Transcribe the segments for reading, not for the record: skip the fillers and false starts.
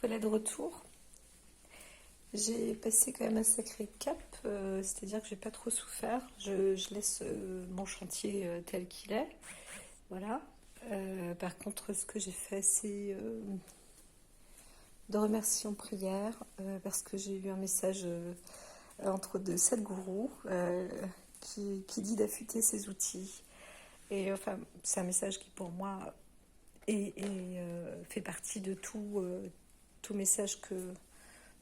Voilà de retour. J'ai passé quand même un sacré cap, c'est-à-dire que j'ai pas trop souffert. Je laisse mon chantier tel qu'il est. Voilà. Par contre, ce que j'ai fait, c'est de remercier en prière parce que j'ai eu un message entre autres de Sadhguru qui dit d'affûter ses outils. Et enfin, c'est un message qui pour moi fait partie de tout message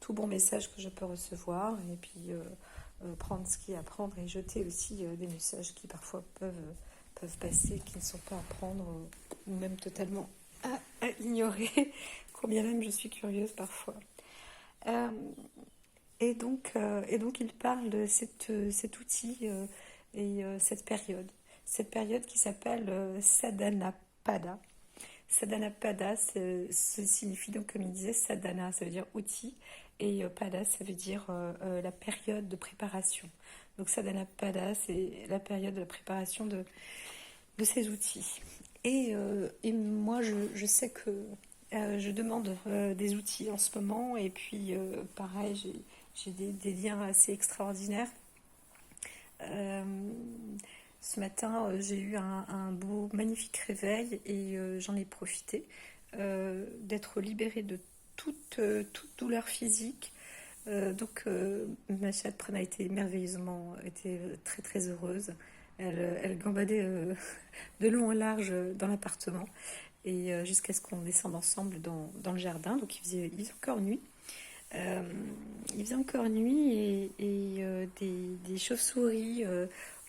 tout bon message que je peux recevoir, et puis prendre ce qu'il y a à prendre et jeter aussi des messages qui parfois peuvent passer, qui ne sont pas à prendre ou même totalement à ignorer, combien même je suis curieuse parfois. Euh, et donc il parle de cet outil cette période qui s'appelle Sadhanapada. Sadhanapada, ça signifie donc, comme il disait, sadhana, ça veut dire outil, et pada, ça veut dire la période de préparation. Donc sadhanapada, c'est la période de la préparation de ces outils. Et moi, je sais que je demande des outils en ce moment, et puis pareil, j'ai des liens assez extraordinaires. Euh, Ce matin, j'ai eu un beau, magnifique réveil et j'en ai profité d'être libérée de toute douleur physique. Ma chatte a été merveilleusement, était très très heureuse. Elle gambadait de long en large dans l'appartement et jusqu'à ce qu'on descende ensemble dans le jardin. Donc il faisait encore nuit. Euh, il faisait encore nuit et des chauves-souris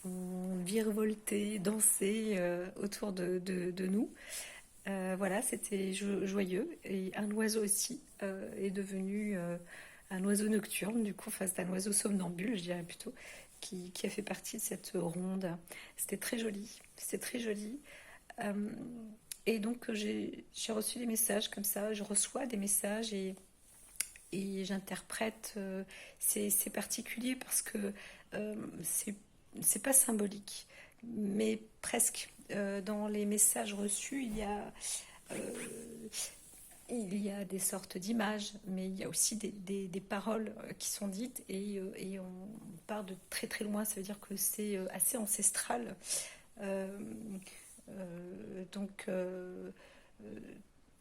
ont virevolté, dansé autour de nous. Voilà, c'était joyeux. Et un oiseau aussi est devenu un oiseau nocturne, du coup, enfin c'est un oiseau somnambule, je dirais plutôt, qui a fait partie de cette ronde. C'était très joli, c'était très joli. Euh, et donc j'ai reçu des messages comme ça, je reçois des messages et j'interprète. C'est particulier parce que euh, c'est c'est pas symbolique, mais presque. Dans les messages reçus, euh, il y a des sortes d'images, mais il y a aussi des paroles qui sont dites et on part de très très loin. Ça veut dire que c'est assez ancestral. Euh, euh, donc, euh, euh,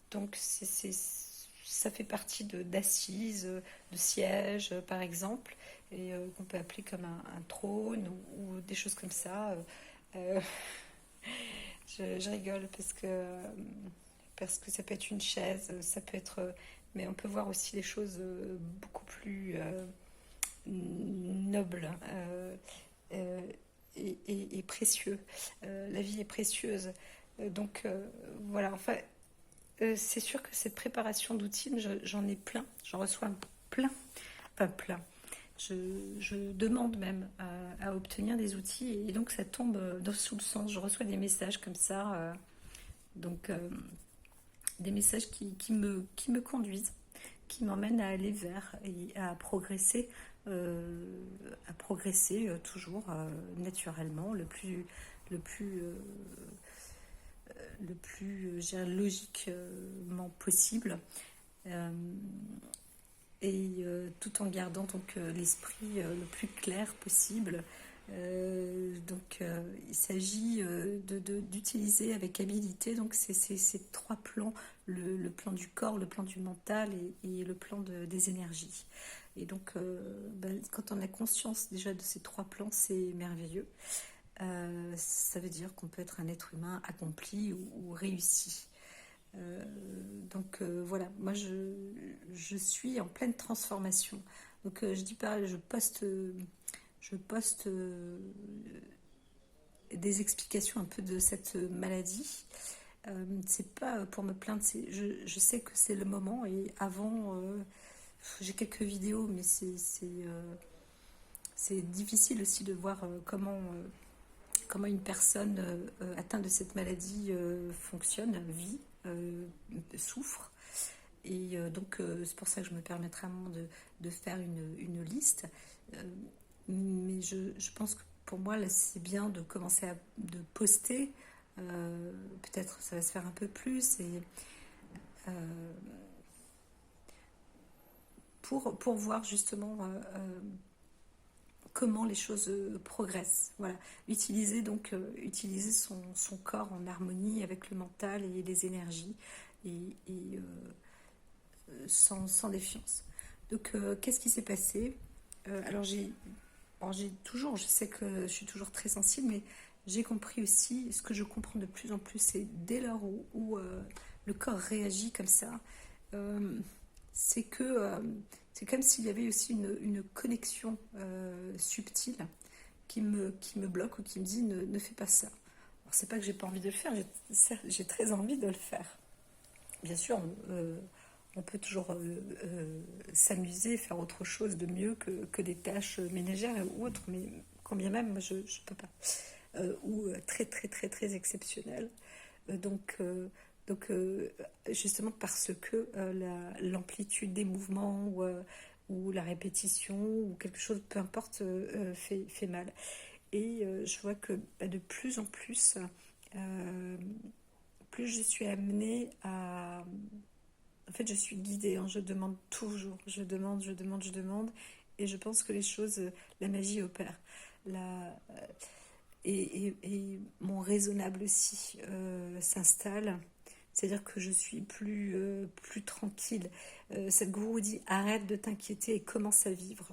donc ça fait partie d'assises, de sièges, par exemple, et qu'on peut appeler comme un trône ou des choses comme ça. Euh, je rigole parce que ça peut être une chaise, ça peut être, mais on peut voir aussi des choses beaucoup plus nobles euh, et précieux. La vie est précieuse. Voilà, enfin, c'est sûr que cette préparation d'outils, j'en ai plein, j'en reçois plein, pas plein. Je, je demande même à obtenir des outils et donc ça tombe sous le sens. Je reçois des messages comme ça, donc des messages qui me conduisent, qui m'emmènent à aller vers et à progresser toujours naturellement, le plus je dirais, logiquement possible. Euh, Tout en gardant donc l'esprit le plus clair possible. Il s'agit d'utiliser avec habilité donc ces trois plans, le plan du corps, le plan du mental et le plan des énergies. Et donc, quand on a conscience déjà de ces trois plans, c'est merveilleux. Ça veut dire qu'on peut être un être humain accompli ou réussi. Euh, voilà, moi je suis en pleine transformation. Donc je dis pas, je poste des explications un peu de cette maladie. C'est pas pour me plaindre, je sais que c'est le moment et avant, j'ai quelques vidéos, mais c'est difficile aussi de voir comment une personne atteinte de cette maladie fonctionne, vit, souffre. C'est pour ça que je me permettrai à un moment de faire une liste. Euh, mais je pense que pour moi, là, c'est bien de commencer de poster. Peut-être ça va se faire un peu plus. Euh, pour voir justement comment les choses progressent. Voilà. Utiliser son corps en harmonie avec le mental et les énergies et sans défiance. Donc, qu'est-ce qui s'est passé? Alors, je sais que je suis toujours très sensible, mais j'ai compris aussi, ce que je comprends de plus en plus, c'est dès lors où le corps réagit comme ça, euh, c'est que c'est comme s'il y avait aussi une connexion subtile qui me bloque ou qui me dit ne fais pas ça. Alors, c'est pas que j'ai pas envie de le faire, j'ai très envie de le faire. Bien sûr, on peut toujours s'amuser, faire autre chose de mieux que des tâches ménagères ou autres, mais quand bien même, moi, je ne peux pas. Ou très, très, très, très exceptionnel. Euh, donc, euh, donc, justement, parce que l'amplitude des mouvements ou la répétition ou quelque chose, peu importe, fait mal. Et je vois que de plus en plus, euh, plus je suis amenée à... En fait, je suis guidée, hein, je demande toujours, je demande, et je pense que les choses, la magie opère. La, et mon raisonnable aussi s'installe, c'est-à-dire que je suis plus tranquille. Sadhguru dit arrête de t'inquiéter et commence à vivre.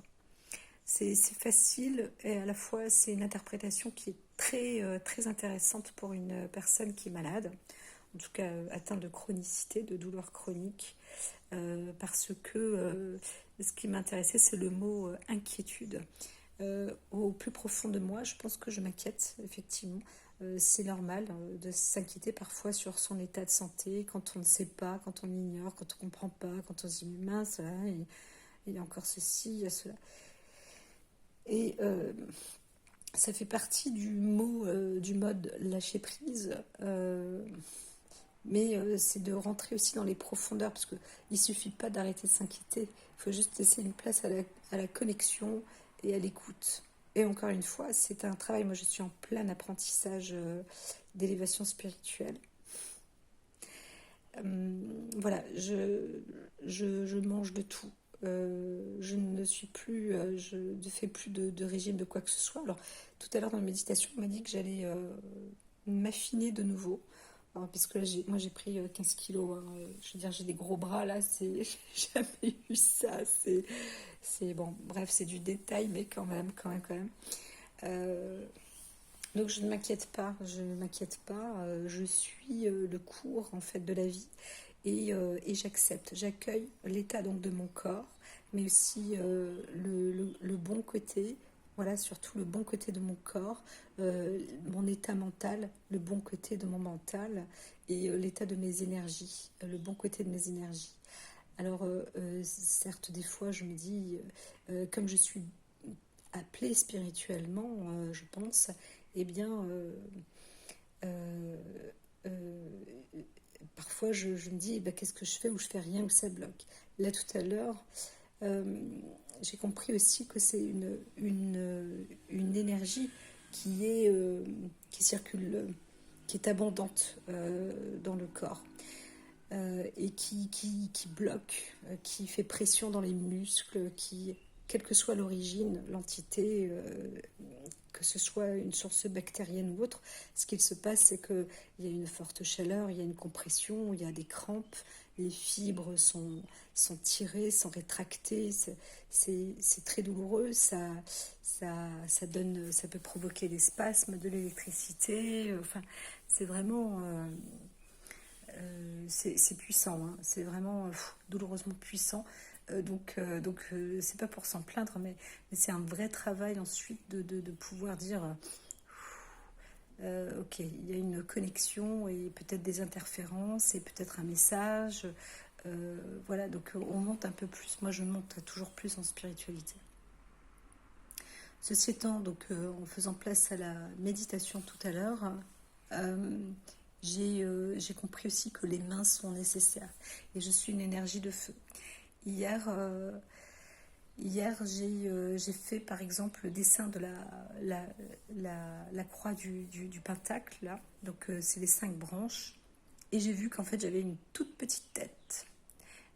C'est facile et à la fois c'est une interprétation qui est très intéressante pour une personne qui est malade, en tout cas atteinte de chronicité, de douleur chronique, parce que ce qui m'intéressait c'est le mot inquiétude. Au plus profond de moi, je pense que je m'inquiète, effectivement. C'est normal de s'inquiéter parfois sur son état de santé quand on ne sait pas, quand on ignore, quand on ne comprend pas, quand on se dit mince, là, il y a encore ceci, il y a cela. Et ça fait partie du mode lâcher prise, mais c'est de rentrer aussi dans les profondeurs, parce qu'il ne suffit pas d'arrêter de s'inquiéter, il faut juste laisser une place à la connexion et à l'écoute. Et encore une fois, c'est un travail, moi je suis en plein apprentissage d'élévation spirituelle. Voilà, je mange de tout. Je ne suis plus, je ne fais plus de régime de quoi que ce soit. Alors, tout à l'heure dans la méditation, on m'a dit que j'allais m'affiner de nouveau. Alors, puisque là, moi j'ai pris 15 kilos. Hein. Je veux dire, j'ai des gros bras là, c'est, j'ai jamais eu ça. C'est bon, bref, c'est du détail, mais quand même. Euh, donc je ne m'inquiète pas, je suis le cours en fait de la vie et j'accueille l'état donc de mon corps, mais aussi le bon côté, voilà, surtout le bon côté de mon corps, mon état mental, le bon côté de mon mental et l'état de mes énergies, le bon côté de mes énergies. Alors, certes, des fois, je me dis, comme je suis appelée spirituellement, je pense, eh bien, euh, euh, parfois je me dis, eh ben, qu'est-ce que je fais ou je fais rien ou ça bloque. Là, tout à l'heure, euh, j'ai compris aussi que c'est une énergie qui circule, qui est abondante dans le corps. Et qui bloque, qui fait pression dans les muscles, quelle que soit l'origine, l'entité, que ce soit une source bactérienne ou autre, ce qu'il se passe, c'est qu'il y a une forte chaleur, il y a une compression, il y a des crampes, les fibres sont tirées, sont rétractées, c'est très douloureux, ça peut provoquer des spasmes, de l'électricité, enfin, c'est vraiment... c'est puissant, hein. C'est vraiment douloureusement puissant. C'est pas pour s'en plaindre, mais c'est un vrai travail ensuite de pouvoir dire ok, il y a une connexion et peut-être des interférences et peut-être un message. Voilà, donc on monte un peu plus. Moi, je monte toujours plus en spiritualité. Ceci étant, donc en faisant place à la méditation tout à l'heure, euh, j'ai compris aussi que les mains sont nécessaires et je suis une énergie de feu. Hier, euh, Hier j'ai fait par exemple le dessin de la croix du pentacle, là. Donc c'est les 5 branches. Et j'ai vu qu'en fait j'avais une toute petite tête.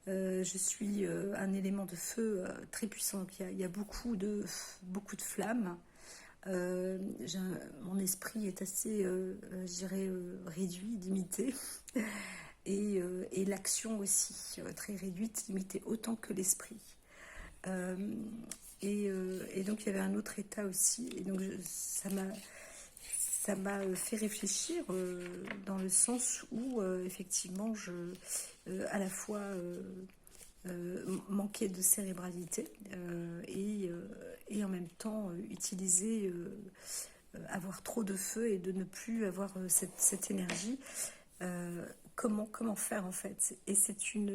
Je suis un élément de feu très puissant. Donc, il y a beaucoup de flammes. Mon esprit est assez, je dirais, réduit, limité. Et l'action aussi, très réduite, limitée autant que l'esprit. Euh, et donc il y avait un autre état aussi. Et donc ça m'a fait réfléchir dans le sens où effectivement à la fois manquer de cérébralité et en même temps utiliser, avoir trop de feu et de ne plus avoir cette énergie. Comment faire en fait? Et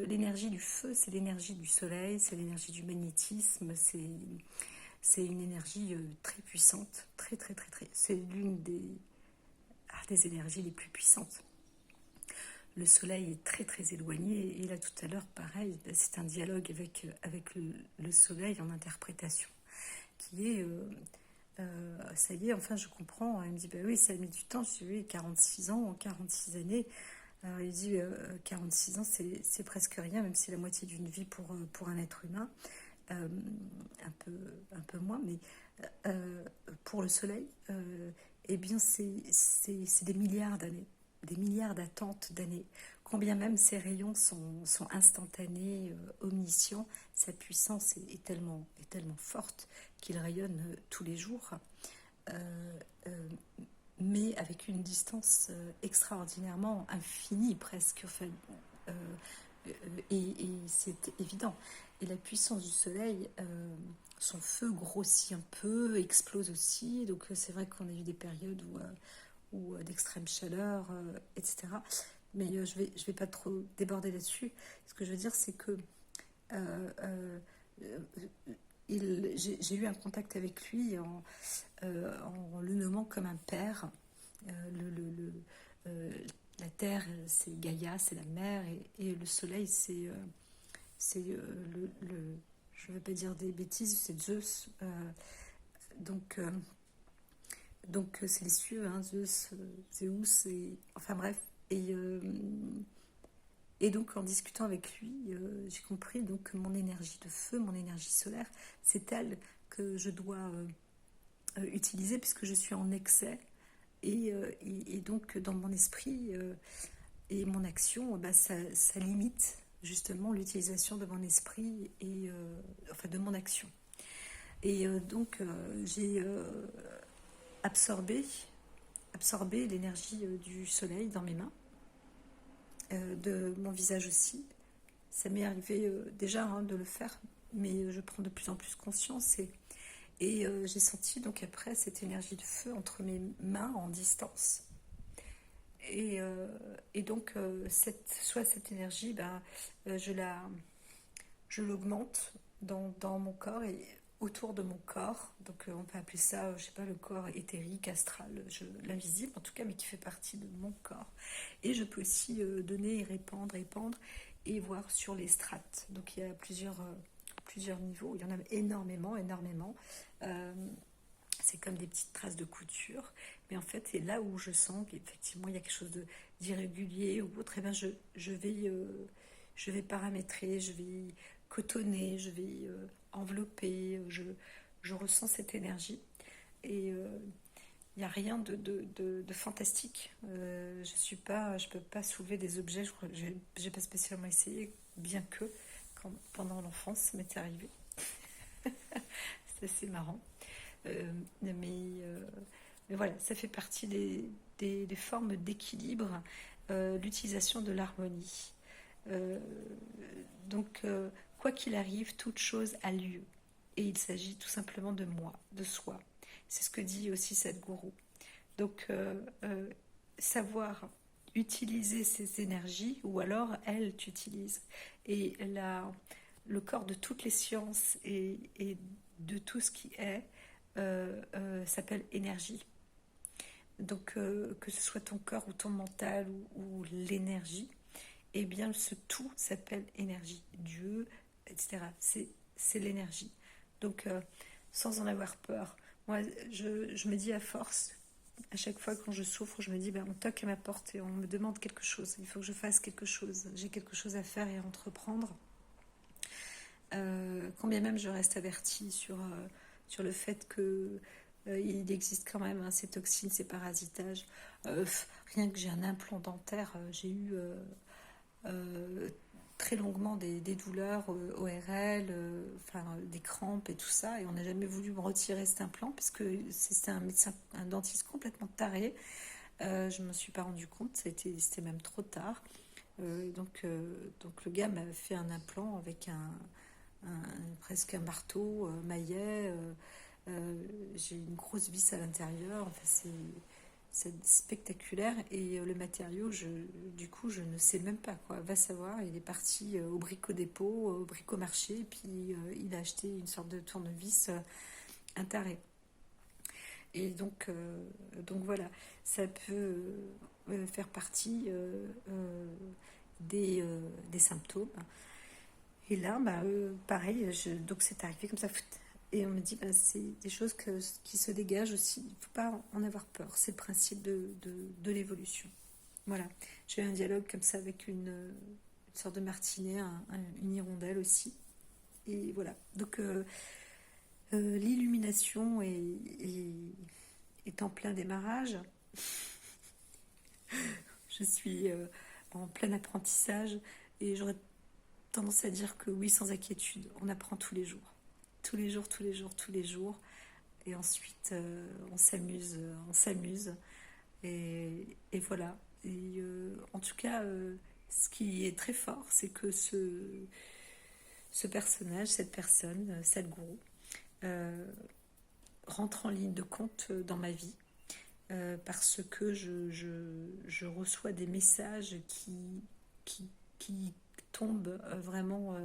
l'énergie du feu, c'est l'énergie du soleil, c'est l'énergie du magnétisme, c'est une énergie très puissante, très très très très. C'est l'une des énergies les plus puissantes. Le soleil est très très éloigné et là tout à l'heure pareil, c'est un dialogue avec le soleil en interprétation qui est ça y est, enfin je comprends. Elle me dit bah oui, ça a mis du temps. Je dis oui, 46 ans, 46 années. Alors il dit 46 ans, c'est presque rien, même si c'est la moitié d'une vie pour un être humain. Euh, un peu moins, mais pour le soleil, eh bien c'est des milliards d'attentes d'années. Combien même ces rayons sont instantanés, omniscients, sa puissance est tellement forte qu'il rayonne tous les jours. Euh, euh, mais avec une distance extraordinairement infinie presque. Enfin, euh, et c'est évident. Et la puissance du soleil, son feu grossit un peu, explose aussi. Donc c'est vrai qu'on a eu des périodes où d'extrême chaleur, etc. Mais je vais pas trop déborder là-dessus. Ce que je veux dire, c'est que euh, euh, j'ai eu un contact avec lui en le nommant comme un père. Euh, la terre, c'est Gaïa, c'est la mer, et le soleil, je ne veux pas dire des bêtises, c'est Zeus. Donc, euh, donc c'est les cieux, hein, Zeus, Zeus, enfin bref. Et donc en discutant avec lui, j'ai compris donc que mon énergie de feu, mon énergie solaire, c'est elle que je dois utiliser puisque je suis en excès. Et donc dans mon esprit et mon action, bah, ça limite justement l'utilisation de mon esprit enfin de mon action. Et donc j'ai absorbé, absorbé l'énergie du soleil dans mes mains, de mon visage aussi. Ça m'est arrivé déjà hein, de le faire, mais je prends de plus en plus conscience et j'ai senti donc après cette énergie de feu entre mes mains en distance. Et donc soit cette énergie, ben, je l'augmente dans mon corps et autour de mon corps. Donc on peut appeler ça, je sais pas, le corps éthérique, astral, l'invisible en tout cas, mais qui fait partie de mon corps. Et je peux aussi donner et répandre et voir sur les strates. Donc il y a plusieurs niveaux. Il y en a énormément, énormément. Euh, c'est comme des petites traces de couture. Mais en fait, c'est là où je sens qu'effectivement, il y a quelque chose d'irrégulier ou autre. Et ben, je vais paramétrer, je vais cotonner, je vais envelopper. Je ressens cette énergie. Et il n'y a rien de fantastique. Je peux pas soulever des objets. J'ai pas spécialement essayé, bien que pendant l'enfance, ça m'était arrivé. C'est assez marrant. Euh, mais, euh, mais voilà, ça fait partie des formes d'équilibre, l'utilisation de l'harmonie. Euh, donc, quoi qu'il arrive, toute chose a lieu. Et il s'agit tout simplement de moi, de soi. C'est ce que dit aussi Sadhguru. Donc, savoir utiliser ces énergies, ou alors elles t'utilisent. Et le corps de toutes les sciences et de tout ce qui est s'appelle énergie. Donc, que ce soit ton corps ou ton mental ou l'énergie, eh bien, ce tout s'appelle énergie. Dieu, etc. C'est l'énergie. Donc, sans en avoir peur. Moi, je me dis à force, à chaque fois quand je souffre, je me dis, ben, on toque à ma porte et on me demande quelque chose. Il faut que je fasse quelque chose. J'ai quelque chose à faire et à entreprendre. quand bien même je reste avertie sur le fait que il existe quand même hein, ces toxines, ces parasitages. Rien que j'ai un implant dentaire, j'ai eu euh, très longuement des douleurs ORL, enfin des crampes et tout ça, et on n'a jamais voulu me retirer cet implant parce que c'était un médecin, un dentiste complètement taré. Je me suis pas rendu compte, c'était même trop tard. Donc le gars m'a fait un implant avec presque un marteau, maillet. J'ai une grosse vis à l'intérieur. Enfin, c'est spectaculaire. Et le matériau, du coup, je ne sais même pas quoi. Va savoir, il est parti au bricot-dépôt, au bricot-marché, et puis il a acheté une sorte de tournevis un taré. Et donc voilà, ça peut faire partie des symptômes. Et là, pareil, donc c'est arrivé comme ça. Et on me dit, c'est des choses qui se dégagent aussi. Il ne faut pas en avoir peur. C'est le principe de l'évolution. Voilà. J'ai eu un dialogue comme ça avec une sorte de martinet, une hirondelle aussi. Et voilà. Donc l'illumination est en plein démarrage. Je suis en plein apprentissage et j'aurais tendance à dire que oui, sans inquiétude, on apprend tous les jours. Tous les jours, tous les jours, tous les jours. Et ensuite, on s'amuse, on s'amuse. Et voilà. Et en tout cas, ce qui est très fort, c'est que ce personnage, cette personne, Sadhguru, euh, rentre en ligne de compte dans ma vie parce que je reçois des messages qui tombent vraiment,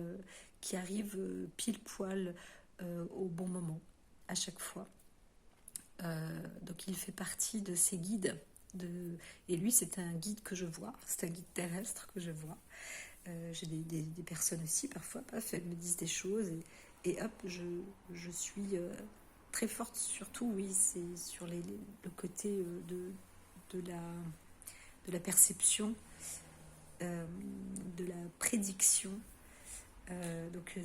qui arrivent pile poil au bon moment, à chaque fois. Donc il fait partie de ces guides. De... Et lui, c'est un guide que je vois, c'est un guide terrestre que je vois. J'ai des personnes aussi, parfois, paf, elles me disent des choses et hop, je suis très forte, surtout, oui, c'est sur le côté de la perception, euh, de la prédiction. Donc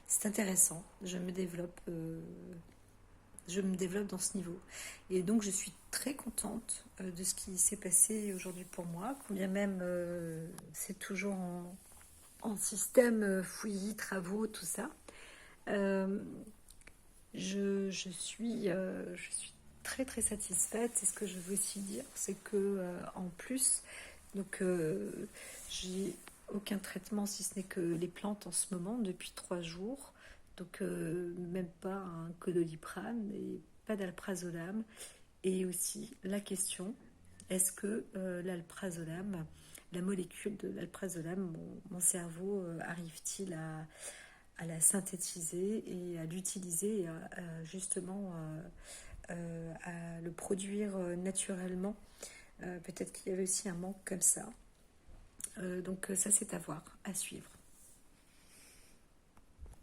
c'est intéressant, je me développe dans ce niveau. Et donc je suis très contente de ce qui s'est passé aujourd'hui pour moi, combien même c'est toujours en système fouillis, travaux, tout ça. Euh, je suis très très satisfaite. Et ce que je veux aussi dire, c'est que en plus, donc j'ai aucun traitement si ce n'est que les plantes en ce moment depuis 3 jours. Donc même pas un codoliprane et pas d'alprazolam. Et aussi la question, est-ce que l'alprazolam, la molécule de l'alprazolam, mon cerveau arrive-t-il à la synthétiser et à l'utiliser et justement à le produire naturellement. Peut-être qu'il y avait aussi un manque comme ça. Donc ça c'est à voir, à suivre.